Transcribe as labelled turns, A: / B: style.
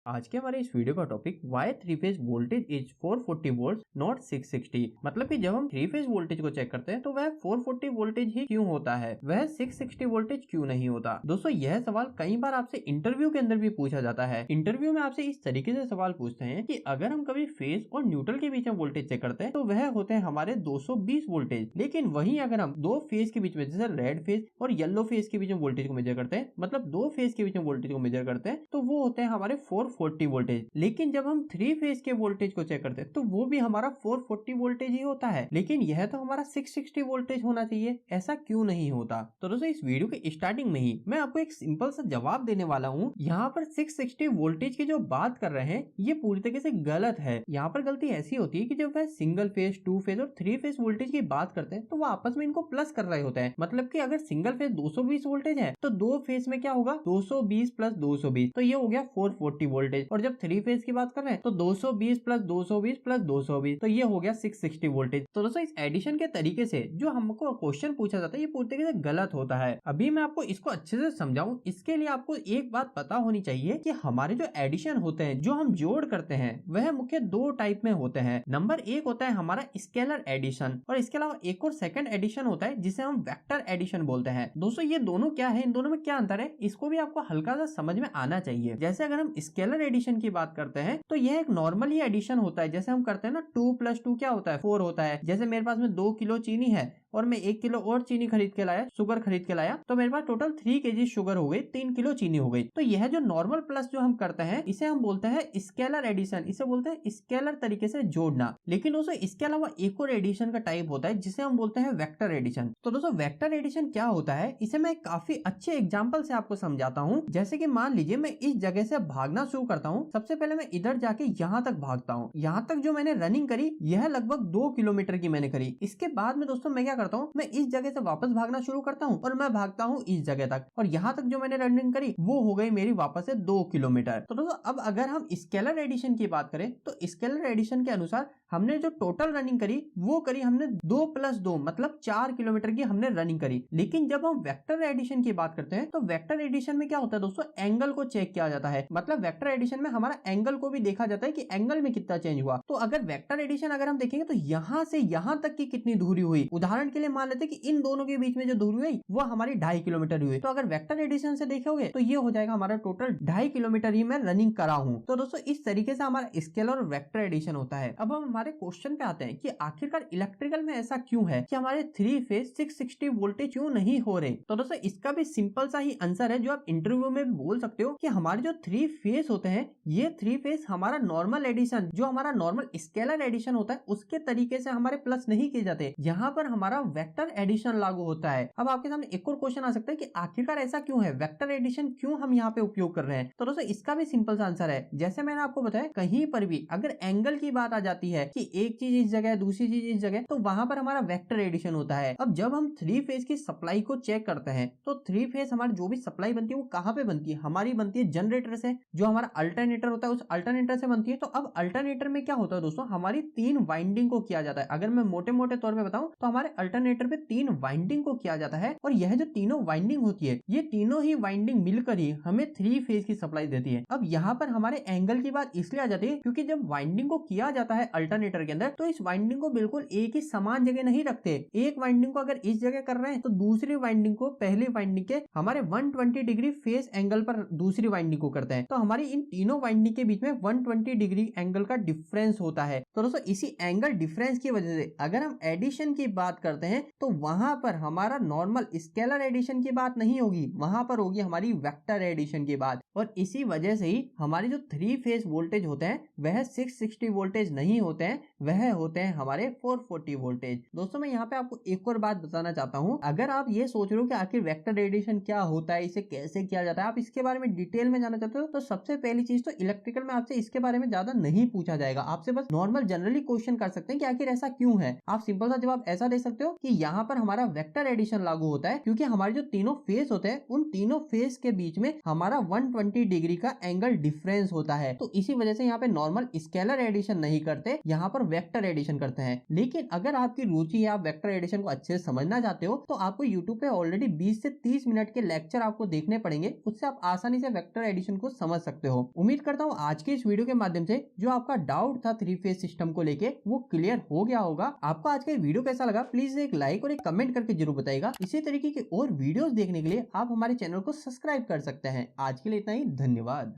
A: आज के हमारे इस वीडियो का topic Y three phase voltage is 440 volt not 660। मतलब कि जब हम थ्री फेज वोल्टेज को चेक करते हैं तो वह 440 वोल्टेज ही क्यों होता है, वह 660 वोल्टेज क्यों नहीं होता। दोस्तों यह सवाल कई बार आपसे इंटरव्यू के अंदर भी पूछा जाता है। इंटरव्यू में आपसे इस तरीके से सवाल पूछते हैं कि अगर हम कभी फेज और न्यूट्रल के बीच में वोल्टेज चेक करते हैं तो वह होते हैं हमारे 220 वोल्टेज। लेकिन वहीं अगर हम दो फेज के बीच में जैसे रेड फेज और येलो फेज के बीच में वोल्टेज को मेजर करते हैं, मतलब दो फेज के बीच में वोल्टेज को मेजर करते हैं, तो वो होते हैं हमारे 440 वोल्टेज। लेकिन जब हम थ्री फेज के वोल्टेज को चेक करते हैं तो वो भी हमारा 440 वोल्टेज ही होता है। लेकिन यह तो हमारा 660 वोल्टेज होना चाहिए, ऐसा क्यों नहीं होता। तो दोस्तों इस वीडियो के स्टार्टिंग में ही मैं आपको एक सिंपल सा जवाब देने वाला हूँ। यहाँ पर 660 वोल्टेज की जो बात कर रहे हैं ये पूरी तरीके से गलत है। यहाँ पर गलती ऐसी होती है कि जब वह सिंगल फेज, टू फेज और थ्री फेज वोल्टेज की बात करते हैं तो वो आपस में इनको प्लस कर रहे होते हैं। मतलब कि अगर सिंगल फेज 220 वोल्टेज है तो दो फेज में क्या होगा, 220 प्लस 220, तो ये हो गया 440 वोल्टेज। और जब थ्री फेज की बात कर रहे हैं तो 220 प्लस 220 प्लस 220, तो ये हो गया 660 वोल्टेज। तो दोस्तों इस एडिशन के तरीके से जो हमको क्वेश्चन पूछा जाता है ये पूरी तरीके से गलत होता है। अभी मैं आपको इसको अच्छे से समझाऊं, इसके लिए आपको एक बात पता होनी चाहिए कि हमारे जो एडिशन होते हैं, जो हम जोड़ करते हैं, वह मुख्य दो टाइप में होते हैं। नंबर एक होता है हमारा स्केलर एडिशन और इसके अलावा एक और सेकंड एडिशन होता है जिसे हम वेक्टर एडिशन बोलते हैं। दोस्तों ये दोनों क्या है, इन दोनों में क्या अंतर है, इसको भी आपको हल्का सा समझ में आना चाहिए। जैसे अगर हम स्केलर एडिशन की बात करते हैं तो यह एक नॉर्मल ही एडिशन होता है। जैसे हम करते हैं ना, 2 + 2 क्या होता है, 4 होता है। जैसे मेरे पास में 2 किलो चीनी है और मैं 1 किलो और चीनी खरीद के लाया, शुगर खरीद के लाया, तो मेरे पास टोटल 3 kg शुगर हो गई, 3 किलो चीनी हो गई। तो यह जो नॉर्मल प्लस जो हम करते हैं इसे हम बोलते हैं स्केलर एडिशन, इसे बोलते हैं स्केलर तरीके से जोड़ना। लेकिन दोस्तों इसके अलावा एक और एडिशन का टाइप होता है जिसे हम बोलते हैं वेक्टर एडिशन। तो दोस्तों वेक्टर एडिशन क्या होता है, इसे मैं काफी अच्छे एग्जाम्पल से आपको समझाता हूँ। जैसे कि मान लीजिए मैं इस जगह से भागना शुरू करता हूँ। सबसे पहले मैं इधर जाके यहाँ तक भागता हूँ। यहाँ तक जो मैंने रनिंग करी यह लगभग 2 किलोमीटर की मैंने करी। इसके बाद में दोस्तों मैं क्या करता हूँ, मैं इस जगह से वापस भागना शुरू करता हूँ और मैं भागता हूँ इस जगह तक, और यहाँ तक जो मैंने रनिंग करी वो हो गई मेरी वापस से 2 किलोमीटर। तो दोस्तों अब अगर हम स्केलर एडिशन की बात करें तो स्केलर एडिशन के अनुसार हमने जो टोटल रनिंग करी वो करी हमने 2 + 2 मतलब 4 किलोमीटर की हमने रनिंग करी। लेकिन जब हम वेक्टर एडिशन की बात करते हैं तो वेक्टर एडिशन में क्या होता है दोस्तों, एंगल को चेक किया जाता है। मतलब वेक्टर एडिशन में हमारा एंगल को भी देखा जाता है कि एंगल में कितना चेंज हुआ। तो अगर वेक्टर एडिशन अगर हम देखेंगे तो यहाँ से यहाँ तक की कितनी दूरी हुई, उदाहरण के लिए मान लेते हैं कि इन दोनों के बीच में जो दूरी हुई वो हमारी 2.5 किलोमीटर हुई। तो अगर वेक्टर एडिशन से देखोगे तो ये हो जाएगा हमारा टोटल 2.5 किलोमीटर ही मैं रनिंग करा हूँ। तो दोस्तों इस तरीके से हमारा स्केलर और वेक्टर एडिशन होता है। अब हम हमारे क्वेश्चन पे आते हैं कि आखिरकार इलेक्ट्रिकल में ऐसा क्यों है कि हमारे थ्री फेज 660 वोल्टेज क्यों नहीं हो रहे। तो दोस्तों इसका भी सिंपल सा ही आंसर है जो आप इंटरव्यू में बोल सकते हो कि हमारे जो थ्री फेज होते हैं ये थ्री फेज हमारा नॉर्मल एडिशन, जो हमारा नॉर्मल स्केलर एडिशन होता है उसके तरीके से हमारे प्लस नहीं किए जाते। यहाँ पर हमारा वेक्टर एडिशन लागू होता है। अब आपके सामने एक और क्वेश्चन आ सकता है कि आखिरकार ऐसा क्यों है, वेक्टर एडिशन क्यों हम यहाँ पे उपयोग कर रहे हैं। तो दोस्तों इसका भी सिंपल सा आंसर है। जैसे मैंने आपको बताया कहीं पर भी अगर एंगल की बात आ जाती है कि एक चीज इस जगह दूसरी चीज इस जगह, तो वहां पर हमारा वेक्टर एडिशन होता है। अब जब हम थ्री फेज की सप्लाई को चेक करते हैं तो थ्री फेज हमारी जो भी सप्लाई बनती है वो कहाँ पे बनती है, हमारी बनती है जनरेटर से, जो हमारा अल्टरनेटर होता है उस अल्टरनेटर से बनती है। तो अब अल्टरनेटर में क्या होता है दोस्तों, हमारी 3 वाइंडिंग को किया जाता है। अगर मैं मोटे मोटे तौर पे बताऊं तो हमारे अल्टरनेटर पे 3 वाइंडिंग को किया जाता है, और यह जो तीनों वाइंडिंग होती है ये तीनों ही वाइंडिंग मिलकर ही हमें थ्री फेज की सप्लाई देती है। अब यहाँ पर हमारे एंगल की बात इसलिए आ जाती है क्योंकि जब वाइंडिंग को किया जाता है अल्टरनेटर के अंदर तो इस वाइंडिंग को बिल्कुल एक ही समान जगह नहीं रखते। एक वाइंडिंग को अगर इस जगह कर रहे हैं तो दूसरी वाइंडिंग को पहली वाइंडिंग के हमारे 120 डिग्री फेस एंगल पर दूसरी वाइंडिंग को करते हैं। तो हमारी इन तीनों वाइंडिंग के बीच में 120 डिग्री एंगल का डिफरेंस होता है। तो दोस्तों इसी एंगल डिफरेंस की वजह से अगर हम एडिशन की बात करते हैं तो वहां पर हमारा नॉर्मल स्केलर एडिशन की बात नहीं होगी, वहां पर होगी हमारी वेक्टर एडिशन की बात। और इसी वजह से ही हमारे जो थ्री फेज वोल्टेज होते हैं वह 660 वोल्टेज नहीं होते हैं, वह होते हैं हमारे 440 वोल्टेज। दोस्तों मैं यहाँ पे आपको एक और बात बताना चाहता हूँ। अगर आप ये सोच रहे हो कि आखिर वेक्टर एडिशन क्या होता है, इसे कैसे किया जाता है, आप इसके बारे में डिटेल में जानना चाहते हो तो सबसे पहली चीज तो इलेक्ट्रिकल में आपसे इसके बारे में ज्यादा नहीं पूछा जाएगा। आपसे बस नॉर्मल जनरली क्वेश्चन कर सकते हैं कि आखिर ऐसा क्यों है। आप सिंपल सा जवाब ऐसा दे सकते हो कि यहाँ पर हमारा वेक्टर एडिशन लागू होता है क्योंकि हमारे जो तीनों फेस होते हैं उन तीनों फेस के बीच में हमारा 120 डिग्री का एंगल डिफरेंस होता है। तो इसी वजह से यहाँ पे नॉर्मल स्केलर एडिशन नहीं करते, यहाँ पर वेक्टर एडिशन करते हैं। लेकिन अगर आपकी रुचि है, आप वेक्टर एडिशन को अच्छे से समझना चाहते हो, तो आपको यूट्यूब पे ऑलरेडी 20 से 30 मिनट के लेक्चर आपको देखने पड़ेंगे। उससे आप आसानी से वेक्टर एडिशन को समझ सकते हो। उम्मीद करता हूँ आज के इस वीडियो के माध्यम से जो आपका डाउट था 3 फेज सिस्टम को लेके वो क्लियर हो गया होगा। आपको आज का वीडियो कैसा लगा प्लीज एक लाइक और एक कमेंट करके जरूर बताइएगा। इसी तरीके के और वीडियोस देखने के लिए आप हमारे चैनल को सब्सक्राइब कर सकते हैं। आज के लिए इतना ही, धन्यवाद।